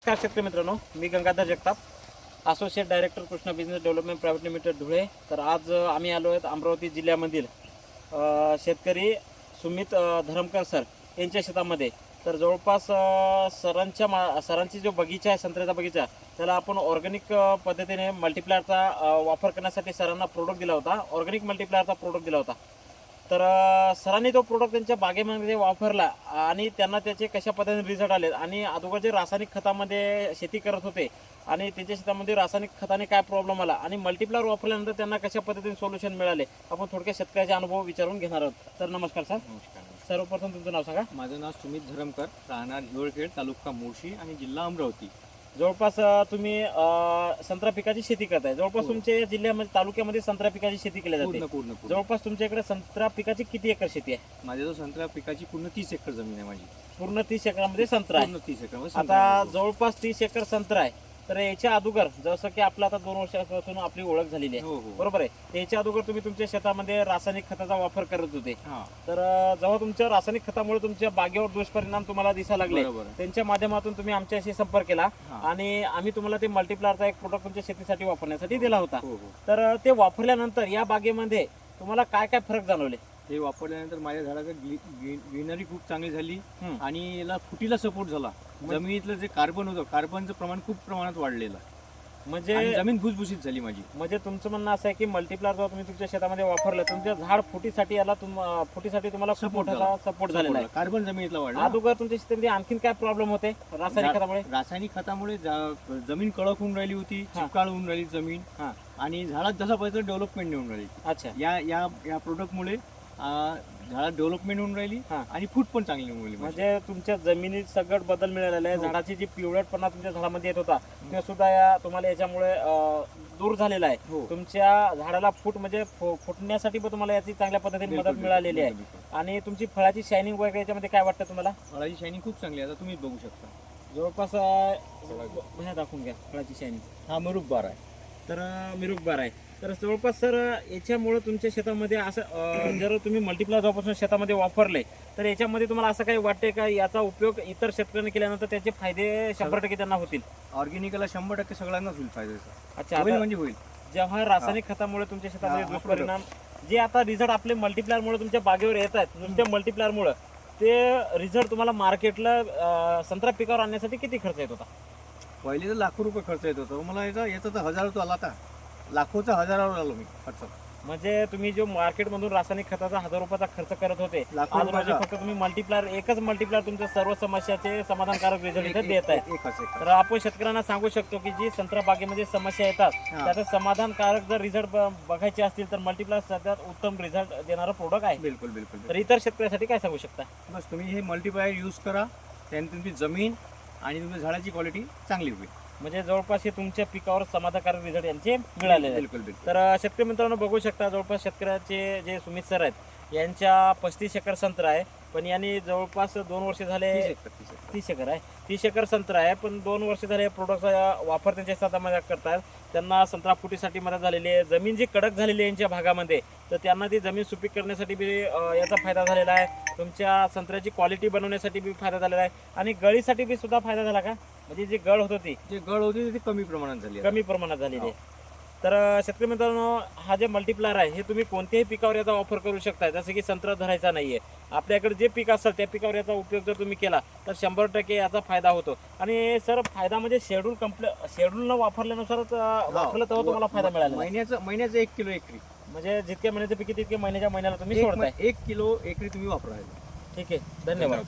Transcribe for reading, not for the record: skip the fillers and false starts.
नमस्कार शेतकरी मित्रांनो, मी Gangadhar Jagtap, associate director Krishna business development private limited Dhule. तर आज आम्ही आलो आहेत अमरावती जिल्ह्यामधील शेतकरी सुमित धरमकर सर यांच्या शेतामध्ये. तर जवळपास सरांची जो बगीचा आहे, संत्र्याचा बगीचा, त्याला आपण ऑर्गॅनिक पद्धतीने मल्टीप्लायरचा वापर करण्यासाठी सरांना प्रोडक्ट दिला होता, ऑर्गॅनिक मल्टीप्लायरचा प्रोडक्ट दिला होता. तर सरांनी तो प्रोडक्ट त्यांच्या बागेमध्ये वापरला आणि त्यांना त्याचे कशा पद्धतीने रिझल्ट आले आणि अगोदर जे रासायनिक खतामध्ये शेती करत होते आणि त्यांच्या शेतामध्ये रासायनिक खताने काय प्रॉब्लेम आला आणि मल्टीप्लायर वापरल्यानंतर त्यांना कशा पद्धतीने सोल्युशन मिळाले, आपण थोडक्यात शेतकऱ्याचे अनुभव विचारून घेणार आहोत. तर नमस्कार सर. नमस्कार. सर्वप्रथम तुमचं नाव सांगा. माझं नाव सुमित धरमकर, राहणार हिवरखेड, तालुका मोर्शी आणि जिल्हा अमरावती. जवळपास तुम्ही संत्रा पिकाची शेती करताय. जवळपास तुमच्या जिल्ह्यामध्ये तालुक्यामध्ये संत्रा पिकाची शेती केली जाते. पूर्ण जवळपास तुमच्या इकडे संत्रा पिकाची किती एकर शेती आहे? माझ्या जो संत्रा पिकाची पूर्ण 30 एकर जमीन आहे माझी. पूर्ण 30 एकरामध्ये संत्रा आहे. पूर्ण 30 एकर. आता जवळपास 30 एकर संत्रा आहे. तर याच्या अगोदर जसं की आपलं आता 2 वर्षापासून आपली ओळख झालेली आहे, बरोबर आहे. याच्या अगोदर तुम्ही तुमच्या शेतामध्ये रासायनिक खताचा वापर करत होते. तर जेव्हा तुमच्या रासायनिक खतामुळे तुमच्या बागेवर दुष्परिणाम तुम्हाला दिसायला लागले, त्यांच्या माध्यमातून तुम्ही आमच्याशी संपर्क केला आणि आम्ही तुम्हाला ते मल्टीप्लायरचा एक प्रोडक्ट तुमच्या शेतीसाठी वापरण्यासाठी दिला होता. तर ते वापरल्यानंतर या बागेमध्ये तुम्हाला काय काय फरक जाणवले? हे वापरल्यानंतर माझ्या झाडाचं ग्रीनरी खूप चांगली झाली आणि याला फुटीला सपोर्ट झाला. जमिनीतलं जे कार्बन होतं, कार्बनचं प्रमाण खूप प्रमाणात वाढलेलं, म्हणजे जमीन भुसभुशीत झाली माझी. म्हणजे तुमचं म्हणणं असं आहे की मल्टीप्लायर जेव्हा तुम्ही तुमच्या शेतामध्ये वापरलं, तुमच्या झाड फुटीसाठी तुम्हाला सपोर्ट झालेला आहे. कार्बन जमिनीतला वाढला. अगोदर तुमच्या शेतामध्ये आणखीन काय प्रॉब्लेम होते रासायनिक खतामुळे जमीन कडक होऊन राहिली होती, चिपकाळ होऊन राहिली जमीन आणि झाडात जसा पाहिजे डेव्हलपमेंट होऊन राहिली. अच्छा, या प्रोडक्टमुळे झाडात डेव्हलपमेंट होऊन राहिली आणि फूट पण चांगली होऊन राहिली. म्हणजे तुमच्या जमिनीत सगळं बदल मिळालेला आहे. झाडाची जी पिवळटपणा तुमच्या झाडामध्ये येत होता ते सुद्धा तुम्हाला याच्यामुळे दूर झालेला आहे. तुमच्या झाडाला फुटण्यासाठी पण तुम्हाला याची चांगल्या पद्धतीने मदत मिळालेली आहे. आणि तुमची फळाची शायनिंग वगैरे याच्यामध्ये काय वाटतं तुम्हाला? फळाची शायनिंग खूप चांगली आहे, आता तुम्ही बघू शकता. जवळपास दाखवून घ्या फळाची शायनिंग. हा मिरुकबार आहे. तर मिरुकबार आहे. तर जवळपास सर याच्यामुळे तुमच्या शेतामध्ये असं जर तुम्ही मल्टीप्लायर जेव्हापासून शेतामध्ये वापरले, तर याच्यामध्ये तुम्हाला असं काही वाटते का याचा उपयोग इतर शेतकऱ्यांनी केल्यानंतर त्याचे फायदे 100% त्यांना होतील? ऑर्गॅनिकला 100% सगळ्यांनाच होईल फायद्याचा. अच्छा, म्हणजे होईल. जेव्हा रासायनिक खतामुळे तुमच्या शेतामध्ये दुष्परिणाम जे आता रिझल्ट आपले मल्टीप्लायरमुळे तुमच्या बागेवर येत आहेत, नुसत्या मल्टीप्लायरमुळे ते रिझल्ट तुम्हाला मार्केटला संत्रा पिकावर आणण्यासाठी किती खर्च येत होता? पहिले तर लाखो रुपये खर्च येत होता. मला याचा तर हजाराचा आला, आता लाखोचा हजारावर आलो मी खर्च. म्हणजे तुम्ही जो मार्केटमधून रासायनिक खताचा 1000 रुपयाचा खर्च करत होते, आज रोजी फक्त तुम्ही एकच मल्टीप्लायर तुमच्या सर्व समस्याचे समाधानकारक रिझल्ट देत आहे. तर आपण शेतकऱ्यांना सांगू शकतो की जी संत्रा बागेमध्ये समस्या येतात त्याचा समाधानकारक जर रिझल्ट बघायचे असतील तर मल्टीप्लायर सध्यात उत्तम रिझल्ट देणारा प्रोडक्ट आहे. बिलकुल बिलकुल. तर इतर शेतकऱ्यासाठी काय सांगू शकता? बस तुम्ही हे मल्टीप्लायर यूज करा, त्याने तुमची जमीन आणि तुमच्या झाडाची क्वालिटी चांगली होईल. म्हणजे जवळपास हे तुमच्या पिकावर समाधानकारक रिझल्ट यांचे मिळाले. बिलकुल. तर शेतकरी मित्रांनो बघू शकता, जवळपास शेतकऱ्याचे जे सुमित सर आहेत यांच्या 35 एकर संत्रा आहे, पण यांनी जवळपास 2 वर्ष झाले 30 एकर आहे. 30 एकर संत्रा आहे, पण 2 वर्ष झाले प्रोडक्टचा वापर त्यांच्या शेतामध्ये करतात. त्यांना संत्रा फुटीसाठी मदत झालेली आहे. जमीन जी कडक झालेली आहे यांच्या भागामध्ये, तर त्यांना ती जमीन सुपीक करण्यासाठी बी याचा फायदा झालेला आहे. तुमच्या संत्र्याची क्वालिटी बनवण्यासाठी बी फायदा झालेला आहे आणि गळीसाठी बी सुद्धा फायदा झाला का? म्हणजे जी गळ होत होती ती कमी प्रमाणात झालेली आहे. तर शेतकरी मित्रांनो, हा जे मल्टीप्लायर आहे हे तुम्ही कोणत्याही पिकावर याचा वापर करू शकता. जसं की संत्रा धरायचा नाहीये, आपल्याकडे जे पीक असेल त्या पिकावर याचा उपयोग जर तुम्ही केला तर 100% याचा फायदा होतो. आणि सर फायदा म्हणजे शेड्यूल न वापरल्यानुसारच वापरलं तेव्हा तुम्हाला फायदा मिळाला. महिन्याचं 1 किलो एकरी, म्हणजे जितक्या महिन्याचं पीक तितके महिन्याला तुम्ही सोडताय. 1 किलो एकरी तुम्ही वापरायला. ठीक आहे, धन्यवाद.